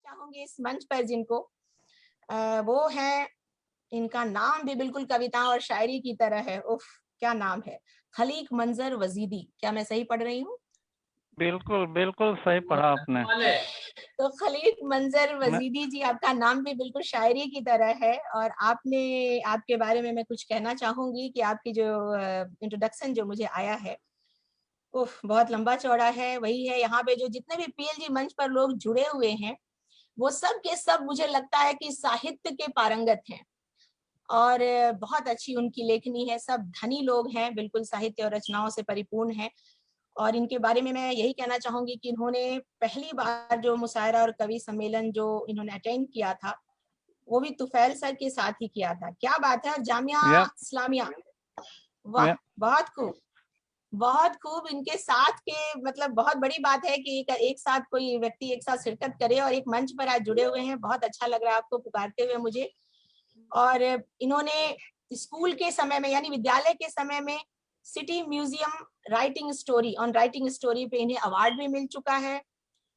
चाहूंगी इस मंच पर जिनको वो है, इनका नाम भी बिल्कुल कविता और शायरी की तरह है। उफ, क्या नाम है, खलीक मंजर वजीदी। क्या मैं सही पढ़ रही हूँ? बिल्कुल बिल्कुल सही पढ़ा आपने। तो खलीक मंजर वजीदी जी, आपका नाम भी बिल्कुल शायरी की तरह है। और आपके बारे में मैं कुछ कहना चाहूंगी कि आपकी जो इंट्रोडक्शन जो मुझे आया है, उफ, बहुत लंबा चौड़ा है। वही है, यहाँ पे जो जितने भी पीएलजी मंच पर लोग जुड़े हुए हैं, वो सब के सब मुझे लगता है कि साहित्य के पारंगत हैं और बहुत अच्छी उनकी लेखनी है। सब धनी लोग हैं, बिल्कुल साहित्य और रचनाओं से परिपूर्ण हैं। और इनके बारे में मैं यही कहना चाहूंगी कि इन्होंने पहली बार जो मुशायरा और कवि सम्मेलन जो इन्होंने अटेंड किया था, वो भी तुफैल सर के साथ ही किया था। क्या बात है, जामिया इस्लामिया, वाह, बहुत खूब, बहुत खूब। इनके साथ के मतलब बहुत बड़ी बात है कि एक साथ कोई व्यक्ति एक साथ शिरकत करे और एक मंच पर आज जुड़े हुए हैं। बहुत अच्छा लग रहा है आपको पुकारते हुए मुझे। और इन्होंने स्कूल के समय में यानी विद्यालय के समय में city museum writing story on writing story पे इन्हें अवार्ड भी मिल चुका है।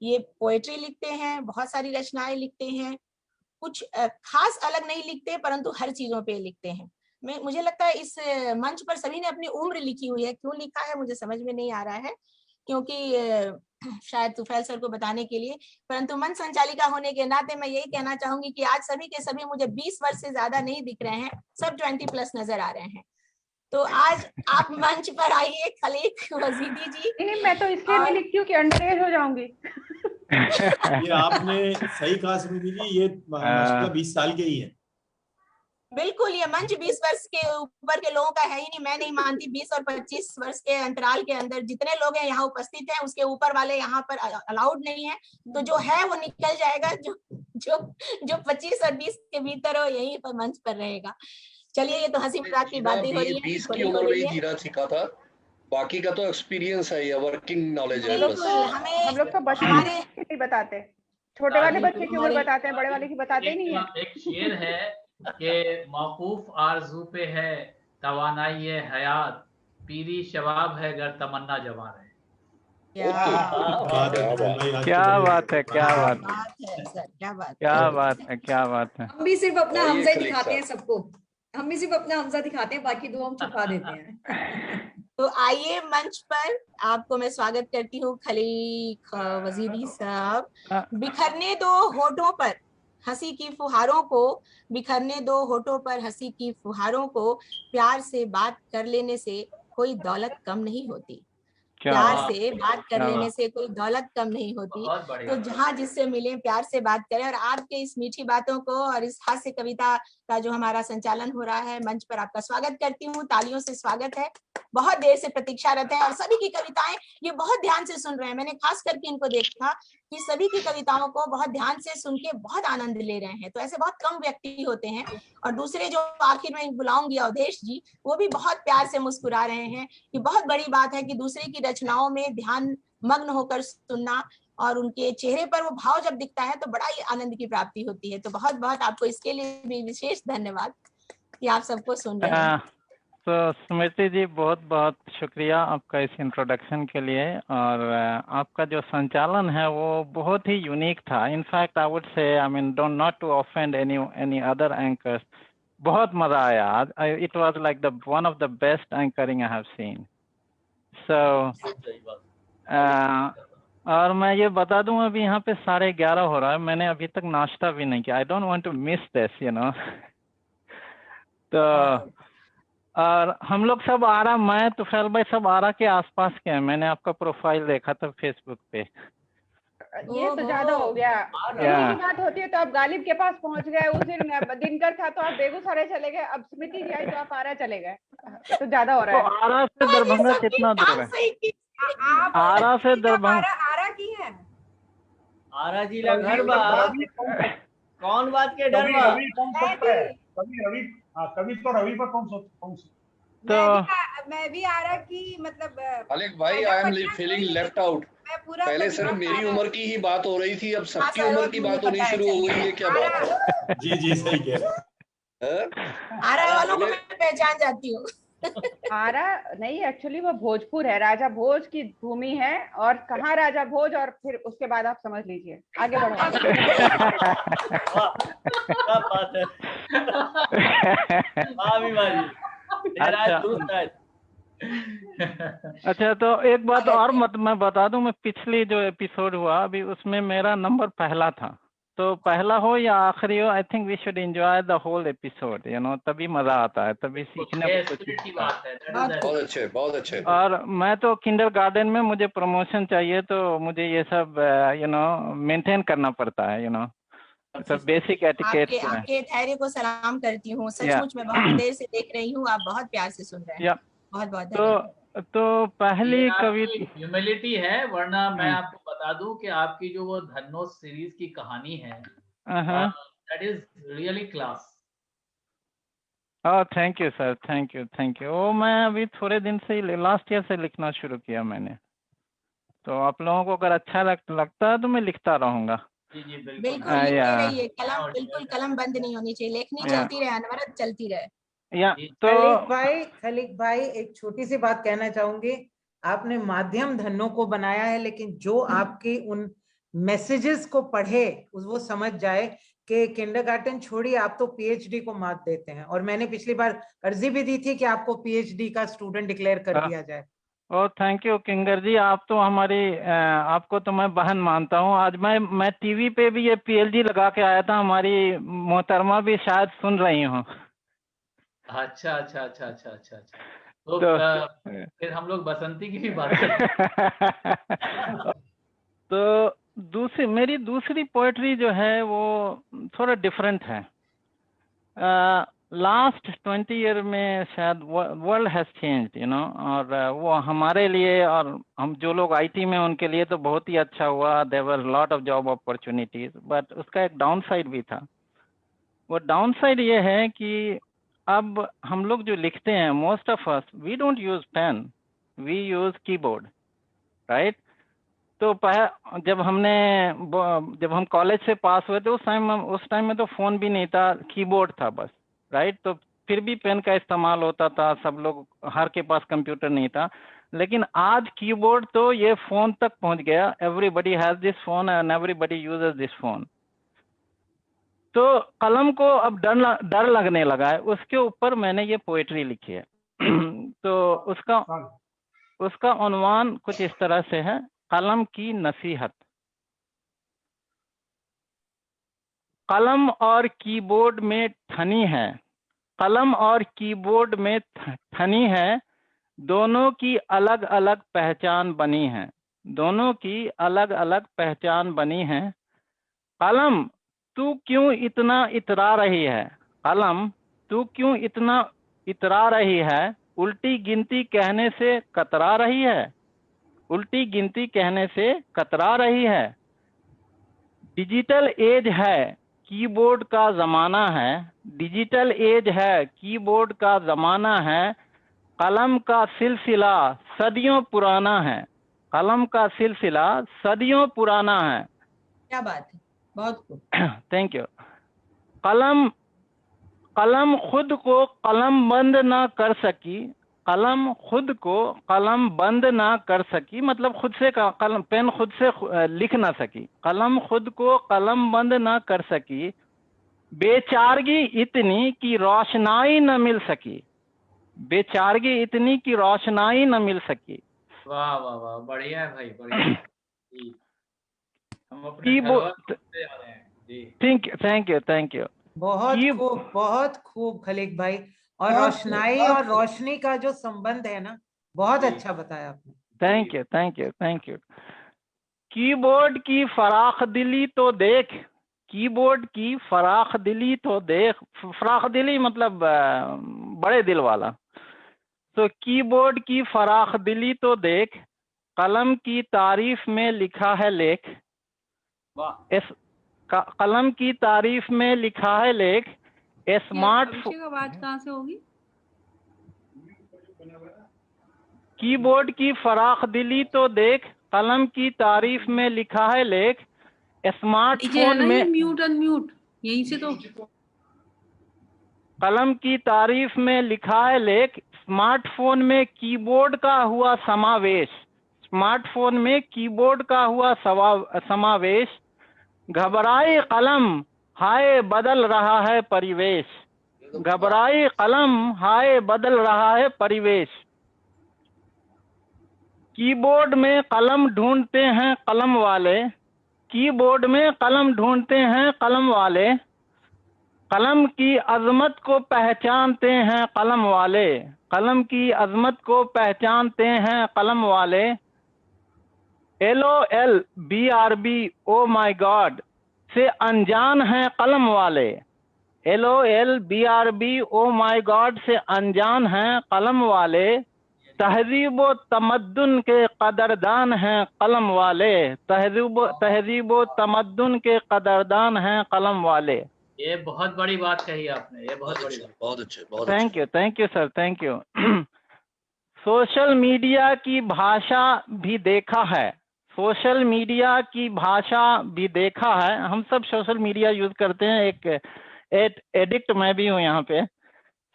ये पोएट्री लिखते हैं, बहुत सारी रचनाएं लिखते हैं, कुछ खास अलग नहीं लिखते परंतु हर चीजों पे लिखते हैं। मुझे लगता है इस मंच पर सभी ने अपनी उम्र लिखी हुई है। क्यों लिखा है मुझे समझ में नहीं आ रहा है, क्योंकि शायद तुफैल सर को बताने के लिए, परंतु मंच संचालिका होने के नाते मैं यही कहना चाहूंगी कि आज सभी के सभी मुझे 20 वर्ष से ज्यादा नहीं दिख रहे हैं, सब 20+ नजर आ रहे हैं। तो आज आप मंच पर आइए खलीक वजीदी जी। नहीं, मैं तो इसलिए नहीं लिखती हूँ कि अंडर एज हो जाऊंगी। ये आपने सही कहा स्मृति जी, ये माशाल्लाह 20 साल के ही है। बिल्कुल, ये मंच 20 वर्ष के ऊपर के लोगों का है ही नहीं। मैं नहीं मानती 20 और 25 वर्ष के अंतराल के अंदर जितने लोग हैं यहाँ उपस्थित हैं, उसके ऊपर वाले यहाँ पर अलाउड नहीं है। तो जो है वो निकल जाएगा, जो जो जो 25 और 20 के भीतर हो यही पर मंच पर रहेगा। चलिए, ये तो हंसी मजाक की बातें हो रही है। 20 की उम्र में ही जीना सीखा था, बाकी का तो एक्सपीरियंस है या वर्किंग नॉलेज है। बस हम लोग तो बचपन नहीं बताते, छोटे वाले बच्चे की उम्र बताते हैं, बड़े वाले की बताते ही नहीं है। एक शेर है कि मौकूफ आरज़ू पे है तवानाई हयात, पीरी शबाब है गर तमन्ना जवान है। क्या बात है, क्या बात है, क्या बात है, क्या बात है, क्या बात है। हम भी सिर्फ अपना हमजा दिखाते हैं सबको, हम भी सिर्फ अपना हमजा दिखाते हैं, बाकी दो हम छुपा देते हैं। तो आइए मंच पर, आपको मैं स्वागत करती हूँ खलीक वजीदी साहब। बिखरने दो होठों पर हंसी की फुहारों को, बिखरने दो होठों पर हंसी की फुहारों को, प्यार से बात कर लेने से कोई दौलत कम नहीं होती। प्यार से बात कर लेने से कोई दौलत कम नहीं होती। तो जहाँ जिससे मिले प्यार से बात करें। और आपके इस मीठी बातों को और इस हास्य कविता का जो हमारा संचालन हो रहा है, मंच पर आपका स्वागत करती हूँ, तालियों से स्वागत है। बहुत देर से प्रतीक्षारत है और सभी की कविताएं ये बहुत ध्यान से सुन रहे हैं। मैंने खास करके इनको देखा कि सभी की कविताओं को बहुत ध्यान से सुन के बहुत आनंद ले रहे हैं। तो ऐसे बहुत कम व्यक्ति होते हैं। और दूसरे जो आखिर में बुलाऊंगी अवधेश जी, वो भी बहुत प्यार से मुस्कुरा रहे हैं। ये बहुत बड़ी बात है कि दूसरे की रचनाओं में ध्यान मग्न होकर सुनना और उनके चेहरे पर वो भाव जब दिखता है तो बड़ा ही आनंद की प्राप्ति होती है। तो बहुत बहुत आपको इसके लिए भी विशेष धन्यवाद कि आप सबको सुन रहे हैं। तो स्मृति जी, बहुत बहुत शुक्रिया आपका इस इंट्रोडक्शन के लिए। और आपका जो संचालन है वो बहुत ही यूनिक था। In fact I would say, I mean, don't not to offend any other anchors, बहुत मजा आया। It was like the one of the best anchoring I have seen. So और मैं ये बता दूं, अभी यहाँ पे 11:30 हो रहा है, मैंने अभी तक नाश्ता भी नहीं किया। I don't want to miss this, you know. तो और हम लोग सब आरा, मैं तुफैल भाई सब आरा के आसपास के हैं। मैंने आपका प्रोफाइल देखा था फेसबुक पे। ये तो ज्यादा हो गया। दिल्ली की बात होती है तो आप गालिब के पास पहुंच गए। उस दिन दिनकर था तो आप बेगूसराय चले गए, अब स्मृति जी आई तो आप आरा चले गए। तो ज्यादा हो रहा है। तो आरा से दरभंगा कितना दूर है? आरा से दरभंगा आरा की है, आरा जिला घर बा, कौन बात के डर बा? कभी तो रवि पर कौन सा? तो मैं भी आरा की, मतलब अलेक भाई, I am feeling left out. पहले सिर्फ मेरी उम्र की ही बात हो रही थी, अब सबकी उम्र की बात होनी शुरू हो गई है। क्या बात है? जी जी, सही कह रहे हैं। आरा वालों को मैं पहचान जाती हूँ। आरा नहीं, एक्चुअली वो भोजपुर है, राजा भोज की भूमि है। और कहाँ राजा भोज, और फिर उसके बाद आप समझ लीजिए, आगे बढ़ो। क्या बात है। अच्छा, तो एक बात और मैं बता दूं, मैं पिछली जो एपिसोड हुआ अभी उसमें मेरा नंबर पहला था, तो पहला हो या आखिरी हो, I think we should enjoy the whole episode, you know, तभी मजा आता है, तभी सीखने को कुछ मिलता है। बहुत अच्छे, बहुत अच्छे। और मैं तो किंडरगार्टन में मुझे प्रमोशन चाहिए, तो मुझे ये सब यू नो मेंटेन करना पड़ता है, यू नो, सब बेसिक एटिकेट्स हैं। आपके धैर्य को सलाम करती हूँ, सचमुच मैं बहुत देर से देख रही हूँ, आप बहुत प्यार से सुन रहे हैं। बहुत बहुत धन्यवाद। तो पहली कविता ह्यूमिलिटी है, वरना मैं आपको बता दूं कि आपकी जो वो धन्नोज सीरीज की कहानी है, that is really class. Thank you sir, thank you. वो मैं अभी थोड़े दिन से लास्ट ईयर से लिखना शुरू किया मैंने, तो आप लोगों को अगर अच्छा लगता है तो मैं लिखता रहूंगा। जी बिल्कुल लिखते रहिए, कलम बिल्कुल कलम बंद नहीं होनी चाहिए, लेखनी चलती रहे, अनवरत चलती रहे। तो खलीक भाई एक छोटी सी बात कहना चाहूंगी। आपने माध्यम धन्नो को बनाया है, लेकिन जो आपकी उन मैसेजेस को पढ़े वो समझ जाए कि किंडरगार्टन छोड़िए, आप तो पीएचडी को मात देते हैं। और मैंने पिछली बार अर्जी भी दी थी कि आपको पीएचडी का स्टूडेंट डिक्लेयर कर दिया जाए। थैंक यू किंगर जी, आप तो हमारी आपको तो मैं बहन मानता हूँ। आज मैं टीवी पे भी ये पीएचडी लगा के आया था, हमारी मोहतरमा भी शायद सुन रही हूँ। अच्छा। तो फिर हम लोग बसंती की भी बात करें। तो मेरी दूसरी पोएट्री जो है वो थोड़ा डिफरेंट है। लास्ट 20 ईयर में शायद world has changed, you know, और वो हमारे लिए और हम जो लोग आईटी में उनके लिए तो बहुत ही अच्छा हुआ। There were lot of job opportunities, but उसका एक डाउन साइड भी था। वो डाउन साइड ये है कि अब हम लोग जो लिखते हैं, most of us we don't use pen, we use keyboard, right. तो जब हम कॉलेज से पास हुए थे, उस टाइम में तो फोन भी नहीं था, कीबोर्ड था बस, राइट। तो फिर भी पेन का इस्तेमाल होता था, सब लोग, हर के पास कंप्यूटर नहीं था। लेकिन आज कीबोर्ड तो ये फोन तक पहुंच गया, everybody has this phone and everybody uses this phone. तो कलम को अब डर लगने लगा है, उसके ऊपर मैंने ये पोएट्री लिखी है। तो उसका उन्वान कुछ इस तरह से है, कलम की नसीहत। कलम और कीबोर्ड में ठनी है, कलम और कीबोर्ड में ठनी है, दोनों की अलग अलग पहचान बनी है, दोनों की अलग अलग पहचान बनी है। कलम तू क्यों इतना इतरा रही है, कलम तू क्यों इतना इतरा रही है, उल्टी गिनती कहने से कतरा रही है, उल्टी गिनती कहने से कतरा रही है। डिजिटल एज है, कीबोर्ड का जमाना है, डिजिटल एज है, कीबोर्ड का जमाना है, कलम का सिलसिला सदियों पुराना है, कलम का सिलसिला सदियों पुराना है। क्या बात है, बहुत खूब। Thank you. कलम खुद को कलम बंद ना कर सकी, कलम खुद को कलम बंद ना कर सकी, मतलब खुद से कलम, पेन खुद से लिख ना सकी, कलम खुद को कलम बंद ना कर सकी, बेचारगी इतनी कि रोशनाई न मिल सकी, बेचारगी इतनी कि रोशनाई न मिल सकी। वाह वाह वाह, बढ़िया है भाई, बढ़िया। हम अपने थैंक यू। बहुत खूब खलीक भाई। और रोशनाई और रोशनी का जो संबंध है ना, बहुत अच्छा बताया आपने। Thank you. कीबोर्ड की फराख दिली तो देख, कीबोर्ड की फराख दिली तो देख, फराख दिली मतलब बड़े दिल वाला। तो कीबोर्ड की फराख दिली तो देख, कलम की तारीफ में लिखा है लेख, कलम की तारीफ में लिखा है लेख, स्मार्टफोन का बात कहाँ से होगी? कीबोर्ड की फराख दिली तो देख, कलम की तारीफ में लिखा है लेख, स्मार्टफोन में म्यूट अनम्यूट यहीं से तो कलम की तारीफ में लिखा है लेख, स्मार्टफोन में कीबोर्ड का हुआ समावेश, स्मार्टफोन में कीबोर्ड का हुआ समावेश, घबराई कलम हाय बदल रहा है परिवेश, घबराई कलम हाय बदल रहा है परिवेश। कीबोर्ड में कलम ढूंढते हैं कलम वाले, कीबोर्ड में कलम ढूंढते हैं कलम वाले, कलम की अजमत को पहचानते हैं कलम वाले, कलम की अजमत को पहचानते हैं कलम वाले। LOL BRB oh my God से अनजान हैं कलम वाले, LOL BRB oh my God से अनजान हैं कलम वाले। तहजीब व तमद्दुन के कदरदान हैं कलम वाले, तहजीब व तमद्दुन के कदरदान हैं कलम वाले। ये बहुत बड़ी बात कही आपने, ये बहुत बड़ी बात। बहुत अच्छे, बहुत thank you sir, thank you. Social media की भाषा भी देखा है, सोशल मीडिया की भाषा भी देखा है। हम सब सोशल मीडिया यूज करते हैं, एक एडिक्ट मैं भी हूँ यहाँ पे।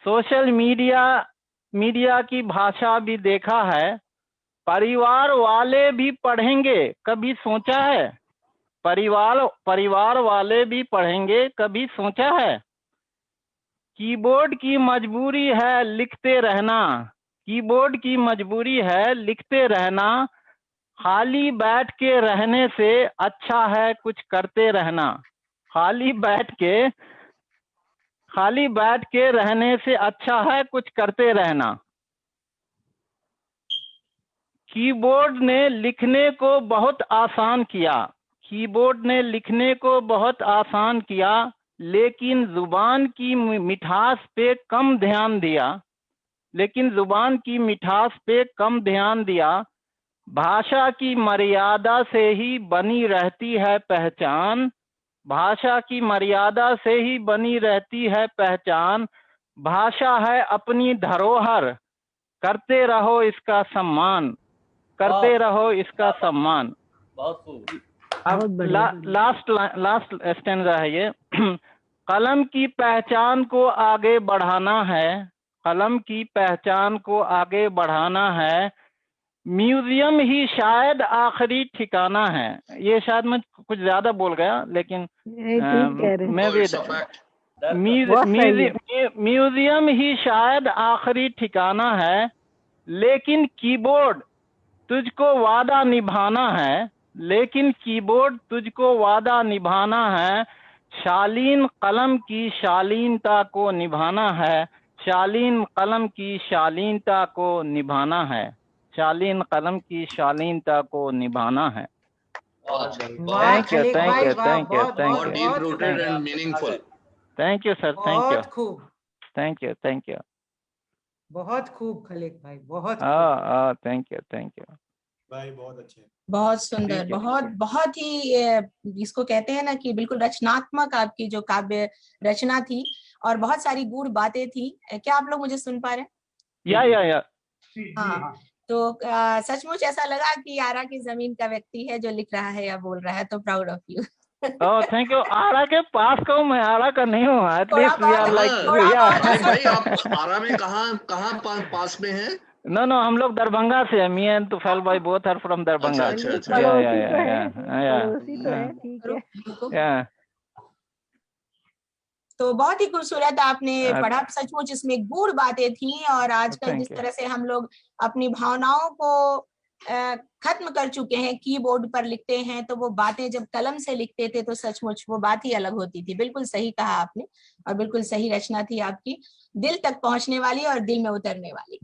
सोशल मीडिया की भाषा भी देखा है, परिवार वाले भी पढ़ेंगे कभी सोचा है, परिवार वाले भी पढ़ेंगे कभी सोचा है। कीबोर्ड की मजबूरी है लिखते रहना, कीबोर्ड की मजबूरी है लिखते रहना, खाली बैठ के रहने से अच्छा है कुछ करते रहना, खाली बैठ के रहने से अच्छा है कुछ करते रहना। कीबोर्ड ने लिखने को बहुत आसान किया, कीबोर्ड ने लिखने को बहुत आसान किया, लेकिन जुबान की मिठास पे कम ध्यान दिया, लेकिन जुबान की मिठास पे कम ध्यान दिया। भाषा की मर्यादा से ही बनी रहती है पहचान, भाषा की मर्यादा से ही बनी रहती है पहचान। भाषा है अपनी धरोहर, करते रहो इसका सम्मान, करते रहो इसका सम्मान। बहुत खूब। अब लास्ट स्टैंजा है ये। कलम की पहचान को आगे बढ़ाना है, कलम की पहचान को आगे बढ़ाना है, म्यूजियम ही शायद आखिरी ठिकाना है। ये शायद मैं कुछ ज्यादा बोल गया, लेकिन मैं भी म्यूजियम ही शायद आखिरी ठिकाना है, लेकिन कीबोर्ड तुझको वादा निभाना है, लेकिन कीबोर्ड तुझको वादा निभाना है। शालीन कलम की शालीनता को निभाना है, शालीन कलम की शालीनता को निभाना है, शालीन कलम की शालीनता को निभाना है। Thank you, thank you, thank you, thank you, deep rooted and meaningful. Thank you sir, thank you, बहुत खूब, थैंक यू, थैंक यू, बहुत खूब खलीक भाई, बहुत थैंक यू, थैंक यू भाई, बहुत अच्छे, बहुत सुंदर, बहुत ही इसको कहते हैं ना कि बिल्कुल रचनात्मक आपकी जो काव्य रचना थी, और बहुत सारी गूढ़ बातें थी। क्या आप लोग मुझे सुन पा रहे हैं? या हाँ, तो सचमुच ऐसा लगा कि आरा की जमीन का व्यक्ति है जो लिख रहा है या बोल रहा है, तो proud of you. Thank you. Arrah के पास का हूँ मैं, आरा का नहीं हूँ। एटलीस्ट वी आर लाइक भाई आप आरा में कहाँ पास में है? नो हम लोग दरभंगा से हैं। मी एंड तुफैल भाई बोथ आर फ्रॉम दरभंगा। तो बहुत ही खूबसूरत आपने पढ़ा, सचमुच इसमें गूढ़ बातें थी। और आजकल जिस तरह से हम लोग अपनी भावनाओं को खत्म कर चुके हैं, कीबोर्ड पर लिखते हैं, तो वो बातें जब कलम से लिखते थे तो सचमुच वो बात ही अलग होती थी। बिल्कुल सही कहा आपने, और बिल्कुल सही रचना थी आपकी, दिल तक पहुंचने वाली और दिल में उतरने वाली।